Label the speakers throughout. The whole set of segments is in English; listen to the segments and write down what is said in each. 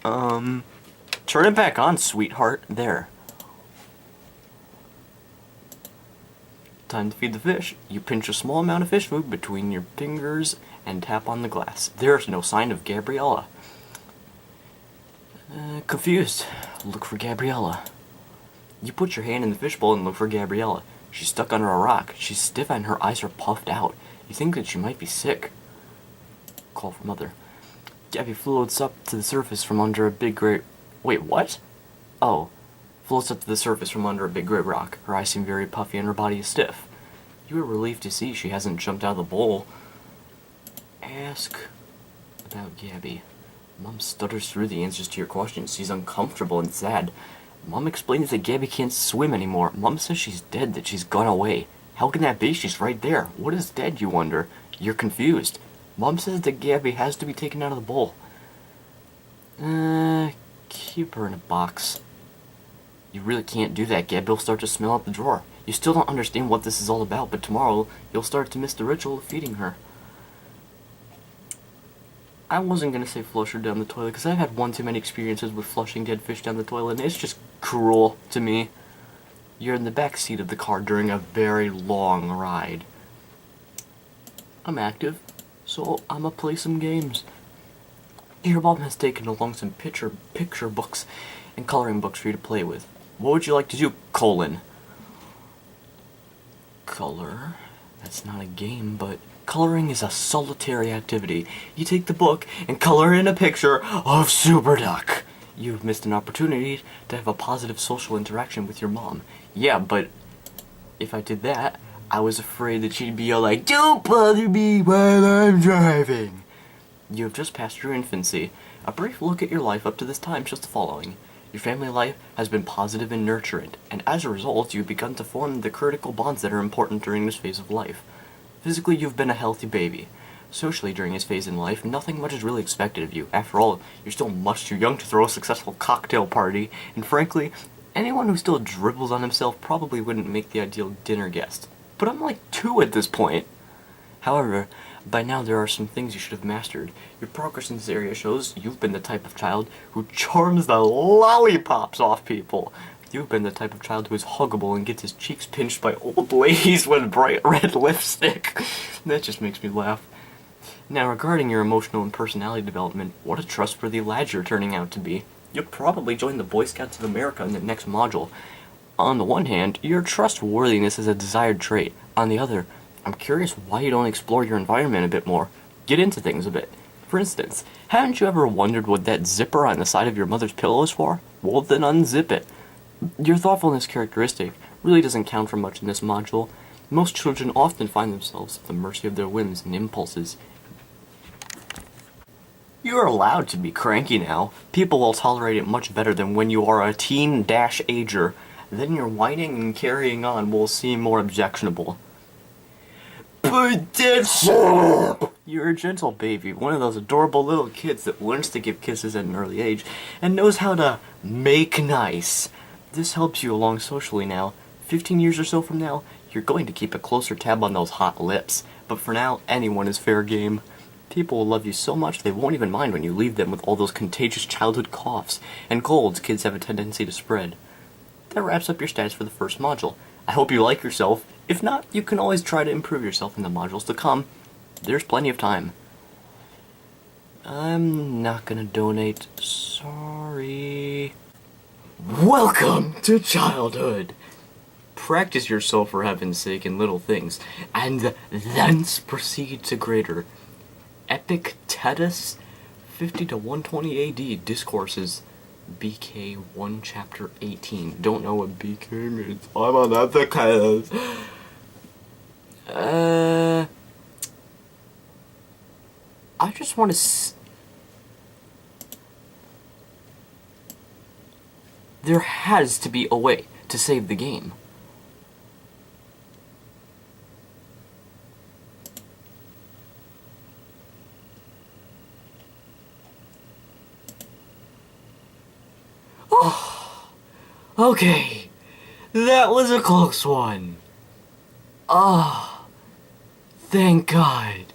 Speaker 1: Turn it back on, sweetheart. There. Time to feed the fish. You pinch a small amount of fish food between your fingers and tap on the glass. There's no sign of Gabriella. Confused. Look for Gabriella. You put your hand in the fishbowl and look for Gabriella. She's stuck under a rock. She's stiff and her eyes are puffed out. You think that she might be sick. Call for mother. Gabby floats up to the surface from under a big gray... Wait, what? Oh. Floats up to the surface from under a big gray rock. Her eyes seem very puffy and her body is stiff. You are relieved to see she hasn't jumped out of the bowl. Ask about Gabby. Mom stutters through the answers to your questions. She's uncomfortable and sad. Mom explains that Gabby can't swim anymore. Mom says she's dead, that she's gone away. How can that be? She's right there. What is dead, you wonder? You're confused. Mom says that Gabby has to be taken out of the bowl. Keep her in a box. You really can't do that. Gabby will start to smell out the drawer. You still don't understand what this is all about, but tomorrow you'll start to miss the ritual of feeding her. I wasn't going to say flush her down the toilet, because I've had one too many experiences with flushing dead fish down the toilet, and it's just cruel to me. You're in the back seat of the car during a very long ride. I'm active, so I'm gonna play some games. Your mom has taken along some picture books and coloring books for you to play with. What would you like to do, colon? Color? That's not a game, but coloring is a solitary activity. You take the book and color in a picture of Super Duck. You've missed an opportunity to have a positive social interaction with your mom. Yeah, but if I did that, I was afraid that she'd be all like, "Don't bother me while I'm driving." You have just passed your infancy. A brief look at your life up to this time shows the following. Your family life has been positive and nurturant, and as a result, you've begun to form the critical bonds that are important during this phase of life. Physically, you've been a healthy baby. Socially, during this phase in life, nothing much is really expected of you. After all, you're still much too young to throw a successful cocktail party, and frankly, anyone who still dribbles on himself probably wouldn't make the ideal dinner guest. But I'm like 2 at this point. However, by now there are some things you should have mastered. Your progress in this area shows you've been the type of child who charms the lollipops off people. You've been the type of child who is huggable and gets his cheeks pinched by old ladies with bright red lipstick. That just makes me laugh. Now, regarding your emotional and personality development, what a trustworthy lad you're turning out to be. You'll probably join the Boy Scouts of America in the next module. On the one hand, your trustworthiness is a desired trait. On the other, I'm curious why you don't explore your environment a bit more. Get into things a bit. For instance, haven't you ever wondered what that zipper on the side of your mother's pillow is for? Well, then unzip it. Your thoughtfulness characteristic really doesn't count for much in this module. Most children often find themselves at the mercy of their whims and impulses. You are allowed to be cranky now. People will tolerate it much better than when you are a teen-ager. Then your whining and carrying on will seem more objectionable. But that's... You're a gentle baby, one of those adorable little kids that learns to give kisses at an early age and knows how to make nice. This helps you along socially now. 15 years or so from now, you're going to keep a closer tab on those hot lips. But for now, anyone is fair game. People will love you so much they won't even mind when you leave them with all those contagious childhood coughs and colds kids have a tendency to spread. That wraps up your stats for the first module. I hope you like yourself. If not, you can always try to improve yourself in the modules to come. There's plenty of time. I'm not gonna donate. Sorry. Welcome to childhood. Practice yourself for heaven's sake in little things, and thence proceed to greater. Epictetus, 50 to 120 AD, Discourses, BK 1 chapter 18. Don't know what BK means. I'm on Epictetus. I just want to there has to be a way to save the game. Oh, okay. That was a close one. Ah, thank God.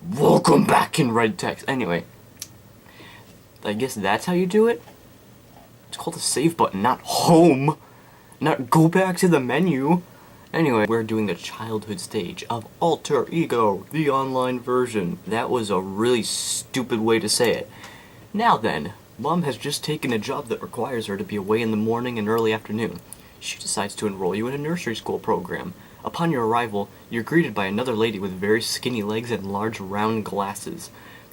Speaker 1: Welcome back in red text. Anyway, I guess that's how you do it? It's called a save button, not home! Not go back to the menu! Anyway, we're doing the childhood stage of Alter Ego, the online version. That was a really stupid way to say it. Now then, Mom has just taken a job that requires her to be away in the morning and early afternoon. She decides to enroll you in a nursery school program. Upon your arrival, you're greeted by another lady with very skinny legs and large round glasses.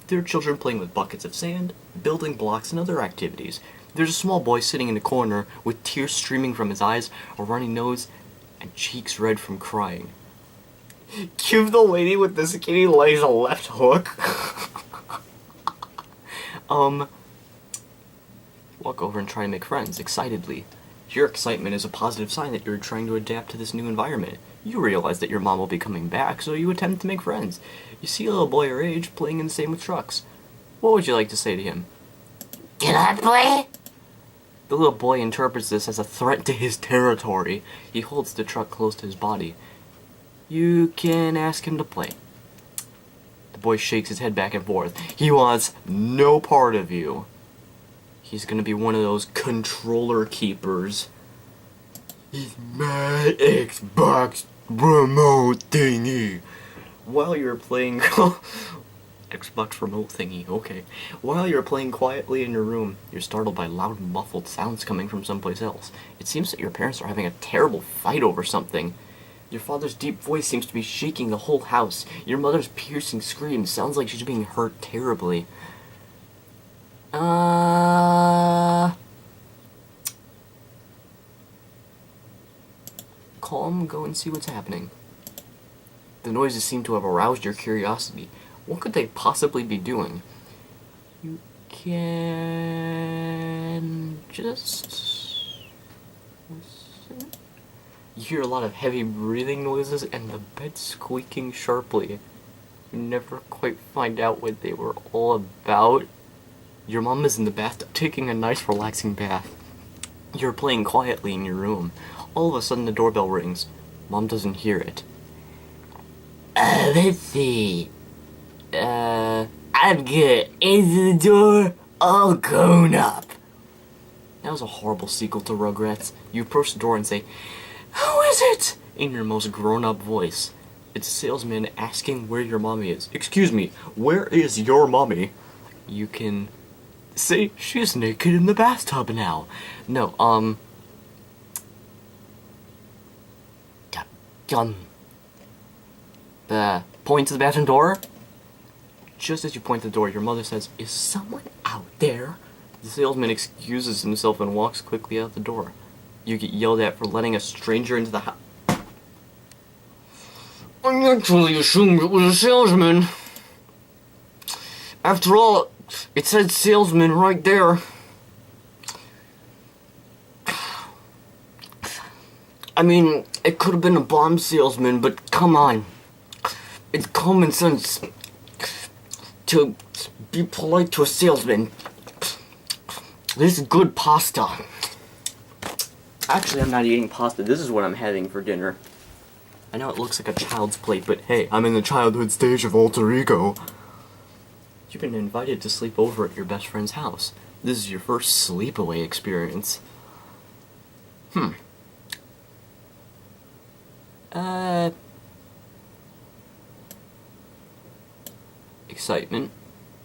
Speaker 1: There are children playing with buckets of sand, building blocks, and other activities. There's a small boy sitting in the corner with tears streaming from his eyes, a runny nose, and cheeks red from crying. Give the lady with the skinny legs a left hook. Walk over and try to make friends, excitedly. Your excitement is a positive sign that you're trying to adapt to this new environment. You realize that your mom will be coming back, so you attempt to make friends. You see a little boy your age playing in the same with trucks. What would you like to say to him?
Speaker 2: Can I play?
Speaker 1: The little boy interprets this as a threat to his territory. He holds the truck close to his body. You can ask him to play. The boy shakes his head back and forth. He wants no part of you. He's gonna be one of those controller keepers. He's my Xbox remote thingy. While you're playing Xbox remote thingy, okay. While you're playing quietly in your room, you're startled by loud muffled sounds coming from someplace else. It seems that your parents are having a terrible fight over something. Your father's deep voice seems to be shaking the whole house. Your mother's piercing scream sounds like she's being hurt terribly. Calm, go and see what's happening. The noises seem to have aroused your curiosity. What could they possibly be doing? You can just listen. You hear a lot of heavy breathing noises and the bed squeaking sharply. You never quite find out what they were all about. Your mom is in the bathtub taking a nice relaxing bath. You're playing quietly in your room. All of a sudden the doorbell rings. Mom doesn't hear it.
Speaker 2: Let's see. I'm gonna answer the door all grown up.
Speaker 1: That was a horrible sequel to Rugrats. You approach the door and say, "Who is it?" in your most grown-up voice. It's a salesman asking where your mommy is. "Excuse me, where is your mommy?" You can say, "She's naked in the bathtub now." No, point to the bathroom door. Just as you point to the door, your mother says, "Is someone out there?" The salesman excuses himself and walks quickly out the door. You get yelled at for letting a stranger into the house. I naturally assumed it was a salesman. After all, it said salesman right there. I mean, it could have been a bomb salesman, but come on. It's common sense to be polite to a salesman. This is good pasta. Actually, I'm not eating pasta. This is what I'm having for dinner. I know it looks like a child's plate, but hey, I'm in the childhood stage of Alter Ego. You've been invited to sleep over at your best friend's house. This is your first sleepaway experience. Excitement.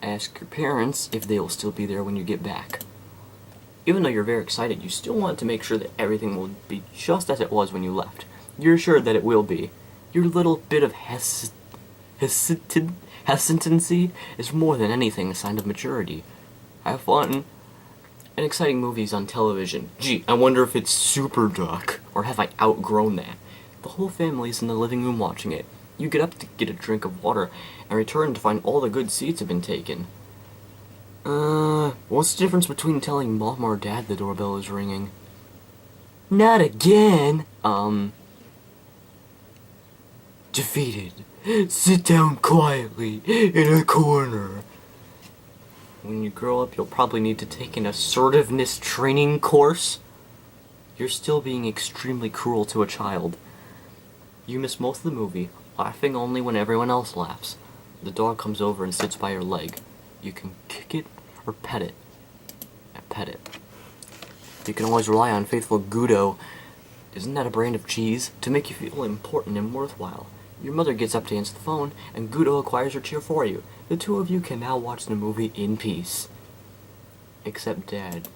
Speaker 1: Ask your parents if they will still be there when you get back. Even though you're very excited, you still want to make sure that everything will be just as it was when you left. You're sure that it will be. Your little bit of hesitancy is more than anything a sign of maturity. Have fun. And exciting movies on television. Gee, I wonder if it's Super Duck, or have I outgrown that? The whole family's in the living room watching it. You get up to get a drink of water, and return to find all the good seats have been taken. What's the difference between telling Mom or Dad the doorbell is ringing? Not again! Defeated. Sit down quietly in a corner. When you grow up, you'll probably need to take an assertiveness training course. You're still being extremely cruel to a child. You miss most of the movie, laughing only when everyone else laughs. The dog comes over and sits by your leg. You can kick it or pet it. pet it. You can always rely on faithful Gudo. Isn't that a brand of cheese? To make you feel important and worthwhile. Your mother gets up to answer the phone, and Gudo acquires her cheer for you. The two of you can now watch the movie in peace. Except Dad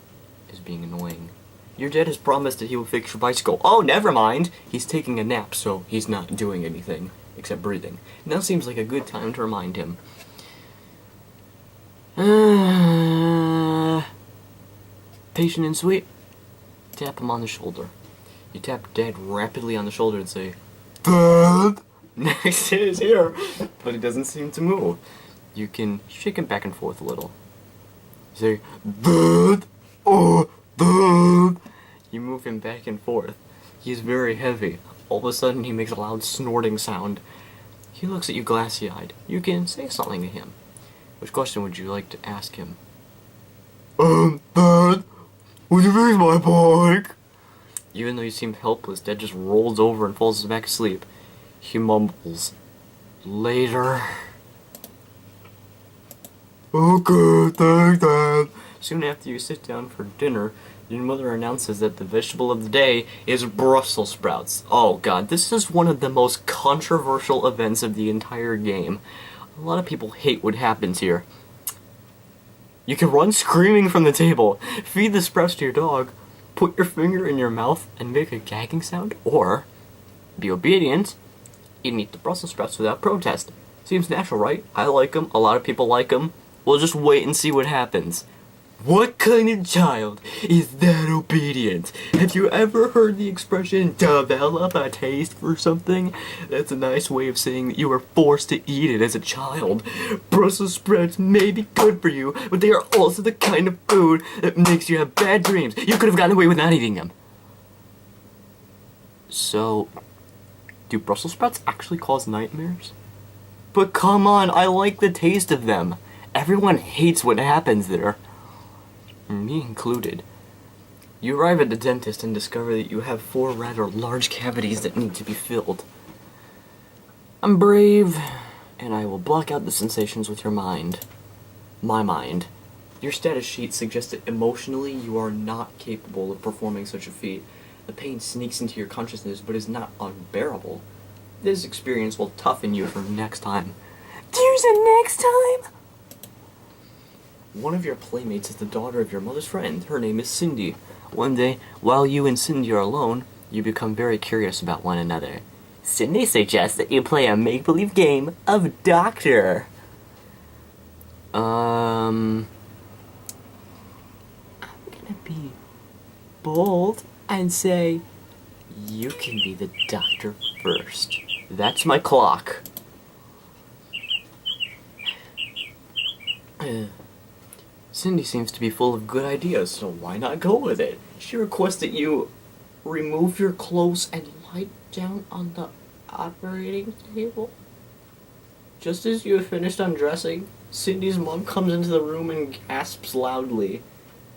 Speaker 1: is being annoying. Your dad has promised that he will fix your bicycle. Oh, never mind! He's taking a nap, so he's not doing anything except breathing. Now seems like a good time to remind him. Patient and sweet. Tap him on the shoulder. You tap Dad rapidly on the shoulder and say, Dad! Next to his ear, but he doesn't seem to move. You can shake him back and forth a little. Say, Dad! Oh, Dad! You move him back and forth. He's very heavy. All of a sudden, he makes a loud snorting sound. He looks at you glassy-eyed. You can say something to him. Which question would you like to ask him? Dad, would you fix my bike? Even though you seem helpless, Dad just rolls over and falls back asleep. He mumbles, later. Okay, thanks, Dad. Soon after you sit down for dinner, your mother announces that the vegetable of the day is Brussels sprouts. Oh god, this is one of the most controversial events of the entire game. A lot of people hate what happens here. You can run screaming from the table, feed the sprouts to your dog, put your finger in your mouth and make a gagging sound, or be obedient and eat the Brussels sprouts without protest. Seems natural, right? I like them. A lot of people like them. We'll just wait and see what happens. What kind of child is that obedient? Have you ever heard the expression, develop a taste for something? That's a nice way of saying that you were forced to eat it as a child. Brussels sprouts may be good for you, but they are also the kind of food that makes you have bad dreams. You could have gotten away with not eating them. So, do Brussels sprouts actually cause nightmares? But come on, I like the taste of them. Everyone hates what happens there. Me included. You arrive at the dentist and discover that you have 4 rather large cavities that need to be filled. I'm brave, and I will block out the sensations with your mind. My mind. Your status sheet suggests that emotionally you are not capable of performing such a feat. The pain sneaks into your consciousness but is not unbearable. This experience will toughen you for next time. There's a next time? One of your playmates is the daughter of your mother's friend. Her name is Cindy. One day, while you and Cindy are alone, you become very curious about one another. Cindy suggests that you play a make-believe game of doctor. I'm gonna be bold and say, you can be the doctor first. That's my clock. Cindy seems to be full of good ideas, so why not go with it? She requests that you remove your clothes and lie down on the operating table. Just as you have finished undressing, Cindy's mom comes into the room and gasps loudly.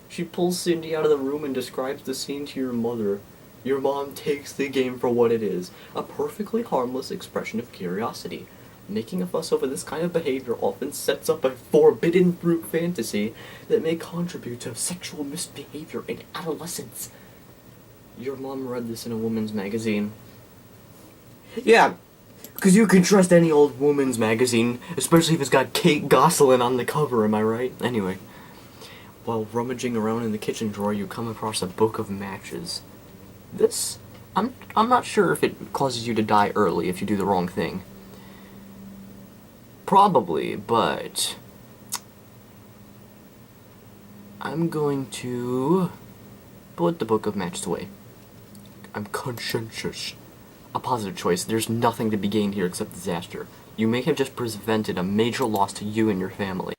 Speaker 1: She pulls Cindy out of the room and describes the scene to your mother. Your mom takes the game for what it is, a perfectly harmless expression of curiosity. Making a fuss over this kind of behavior often sets up a forbidden fruit fantasy that may contribute to sexual misbehavior in adolescence. Your mom read this in a woman's magazine. Yeah, because you can trust any old woman's magazine, especially if it's got Kate Gosselin on the cover, am I right? Anyway, while rummaging around in the kitchen drawer, you come across a book of matches. This, I'm not sure if it causes you to die early if you do the wrong thing. Probably, but I'm going to put the book of matches away. I'm conscientious. A positive choice. There's nothing to be gained here except disaster. You may have just prevented a major loss to you and your family.